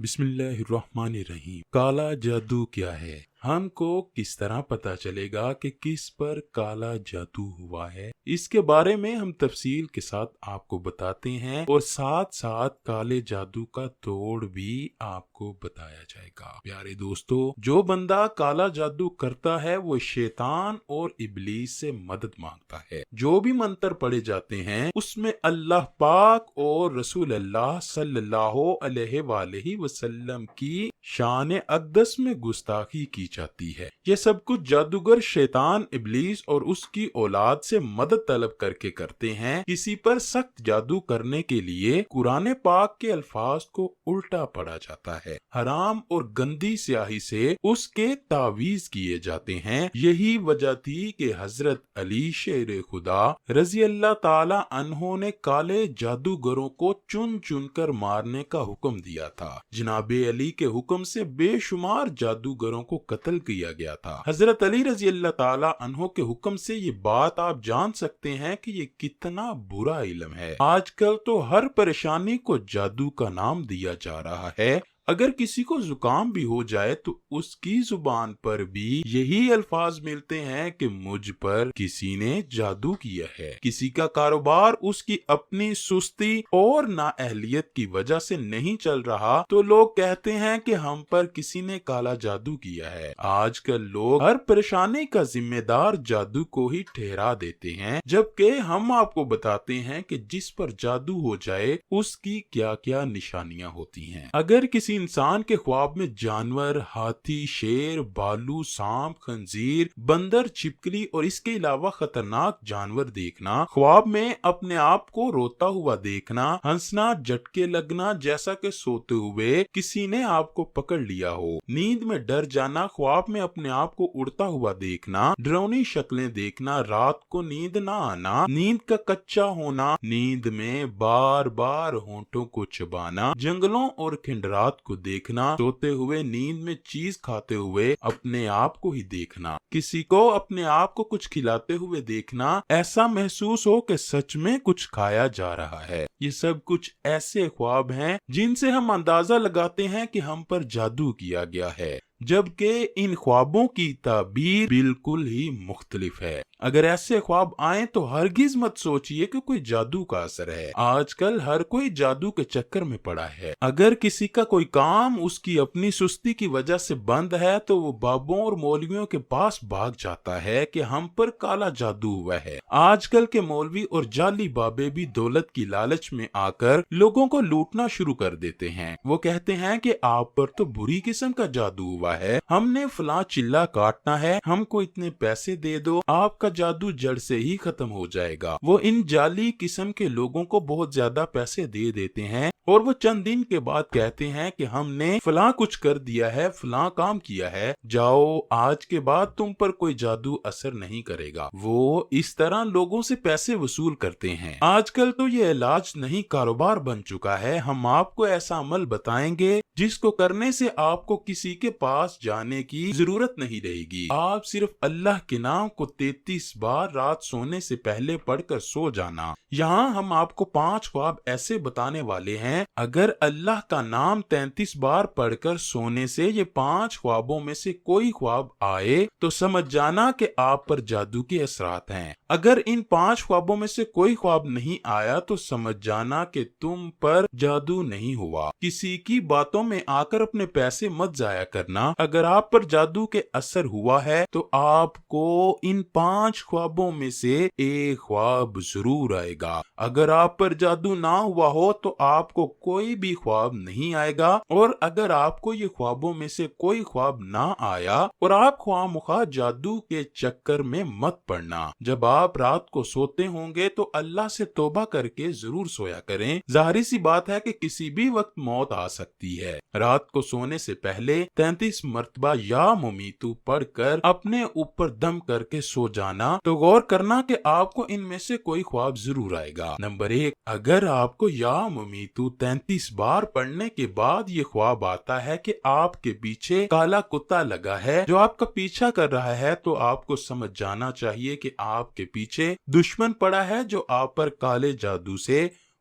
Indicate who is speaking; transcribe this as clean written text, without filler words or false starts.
Speaker 1: بسم اللہ الرحمن الرحیم۔ کالا جادو کیا ہے؟ ہم کو کس طرح پتا چلے گا کہ کس پر کالا جادو ہوا ہے؟ اس کے بارے میں ہم تفصیل کے ساتھ آپ کو بتاتے ہیں اور ساتھ ساتھ کالے جادو کا توڑ بھی آپ کو بتایا جائے گا۔ پیارے دوستو، جو بندہ کالا جادو کرتا ہے وہ شیطان اور ابلیس سے مدد مانگتا ہے۔ جو بھی منتر پڑے جاتے ہیں اس میں اللہ پاک اور رسول اللہ صلی اللہ علیہ وآلہ وسلم کی شان اقدس میں گستاخی کی جاتی ہے۔ یہ سب کچھ جادوگر شیطان ابلیس اور اس کی اولاد سے مدد طلب کر کے کرتے ہیں۔ کسی پر سخت جادو کرنے کے لیے قرآن پاک کے الفاظ کو الٹا پڑھا جاتا ہے، حرام اور گندی سیاہی سے اس کے تعویذ کیے جاتے ہیں۔ یہی وجہ تھی کہ حضرت علی شیر خدا رضی اللہ تعالی عنہ نے کالے جادوگروں کو چن چن کر مارنے کا حکم دیا تھا۔ جناب علی کے حکم سے بے شمار جادوگروں کو قتل کیا گیا تھا۔ حضرت علی رضی اللہ تعالی عنہ کے حکم سے یہ بات آپ جان سکتے ہیں کہ یہ کتنا برا علم ہے۔ آج کل تو ہر پریشانی کو جادو کا نام دیا جا رہا ہے۔ اگر کسی کو زکام بھی ہو جائے تو اس کی زبان پر بھی یہی الفاظ ملتے ہیں کہ مجھ پر کسی نے جادو کیا ہے۔ کسی کا کاروبار اس کی اپنی سستی اور نااہلیت کی وجہ سے نہیں چل رہا تو لوگ کہتے ہیں کہ ہم پر کسی نے کالا جادو کیا ہے۔ آج کل لوگ ہر پریشانی کا ذمہ دار جادو کو ہی ٹھہرا دیتے ہیں، جبکہ ہم آپ کو بتاتے ہیں کہ جس پر جادو ہو جائے اس کی کیا کیا نشانیاں ہوتی ہیں۔ اگر کسی انسان کے خواب میں جانور، ہاتھی، شیر، بالو، سانپ، خنزیر، بندر، چھپکلی اور اس کے علاوہ خطرناک جانور دیکھنا، خواب میں اپنے آپ کو روتا ہوا دیکھنا، ہنسنا، جھٹکے لگنا جیسا کہ سوتے ہوئے کسی نے آپ کو پکڑ لیا ہو، نیند میں ڈر جانا، خواب میں اپنے آپ کو اڑتا ہوا دیکھنا، ڈراؤنی شکلیں دیکھنا، رات کو نیند نہ آنا، نیند کا کچا ہونا، نیند میں بار بار ہونٹوں کو چبانا، جنگلوں اور کھنڈرات کو دیکھنا، سوتے ہوئے نیند میں چیز کھاتے ہوئے اپنے آپ کو ہی دیکھنا، کسی کو اپنے آپ کو کچھ کھلاتے ہوئے دیکھنا، ایسا محسوس ہو کہ سچ میں کچھ کھایا جا رہا ہے۔ یہ سب کچھ ایسے خواب ہیں جن سے ہم اندازہ لگاتے ہیں کہ ہم پر جادو کیا گیا ہے، جبکہ ان خوابوں کی تعبیر بالکل ہی مختلف ہے۔ اگر ایسے خواب آئیں تو ہرگز مت سوچئے کہ کوئی جادو کا اثر ہے۔ آج کل ہر کوئی جادو کے چکر میں پڑا ہے۔ اگر کسی کا کوئی کام اس کی اپنی سستی کی وجہ سے بند ہے تو وہ بابوں اور مولویوں کے پاس بھاگ جاتا ہے کہ ہم پر کالا جادو ہوا ہے۔ آج کل کے مولوی اور جعلی بابے بھی دولت کی لالچ میں آ کر لوگوں کو لوٹنا شروع کر دیتے ہیں۔ وہ کہتے ہیں کہ آپ پر تو بری قسم کا جادو ہوا ہے، ہم نے فلاں چلا کاٹنا ہے، ہم کو اتنے پیسے دے دو، آپ کا جادو جڑ سے ہی ختم ہو جائے گا۔ وہ ان جعلی قسم کے لوگوں کو بہت زیادہ پیسے دے دیتے ہیں اور وہ چند دن کے بعد کہتے ہیں کہ ہم نے فلاں کچھ کر دیا ہے، فلاں کام کیا ہے، جاؤ آج کے بعد تم پر کوئی جادو اثر نہیں کرے گا۔ وہ اس طرح لوگوں سے پیسے وصول کرتے ہیں۔ آج کل تو یہ علاج نہیں کاروبار بن چکا ہے۔ ہم آپ کو ایسا عمل بتائیں گے جس کو کرنے سے آپ کو کسی کے پاس جانے کی ضرورت نہیں رہے گی۔ آپ صرف اللہ کے نام کو 33 بار رات سونے سے پہلے پڑھ کر سو جانا۔ یہاں ہم آپ کو 5 خواب ایسے بتانے والے ہیں، اگر اللہ کا نام 33 بار پڑھ کر سونے سے یہ 5 خوابوں میں سے کوئی خواب آئے تو سمجھ جانا کہ آپ پر جادو کے اثرات ہیں۔ اگر ان 5 خوابوں میں سے کوئی خواب نہیں آیا تو سمجھ جانا کہ تم پر جادو نہیں ہوا۔ کسی کی باتوں میں آ کر اپنے پیسے مت ضائع کرنا۔ اگر آپ پر جادو کے اثر ہوا ہے تو آپ کو ان 5 خوابوں میں سے ایک خواب ضرور آئے گا۔ اگر آپ پر جادو نہ ہوا ہو تو آپ کو کوئی بھی خواب نہیں آئے گا، اور اگر آپ کو یہ خوابوں میں سے کوئی خواب نہ آیا اور آپ خواہ مخواہ جادو کے چکر میں مت پڑنا۔ جب آپ رات کو سوتے ہوں گے تو اللہ سے توبہ کر کے ضرور سویا کریں۔ ظاہری سی بات ہے کہ کسی بھی وقت موت آ سکتی ہے۔ رات کو سونے سے پہلے 33 مرتبہ یا ممیتو پڑھ کر اپنے اوپر دم کر کے سو جانا، تو غور کرنا کہ آپ کو ان میں سے کوئی خواب ضرور آئے گا۔ نمبر 1، اگر آپ کو یا ممیتو 33 بار پڑھنے کے بعد یہ خواب آتا ہے کہ آپ کے پیچھے کالا کتا لگا ہے جو آپ کا پیچھا کر رہا ہے، تو آپ کو سمجھ جانا چاہیے کہ آپ کے پیچھے دشمن پڑا ہے جو آپ پر کالے جادو سے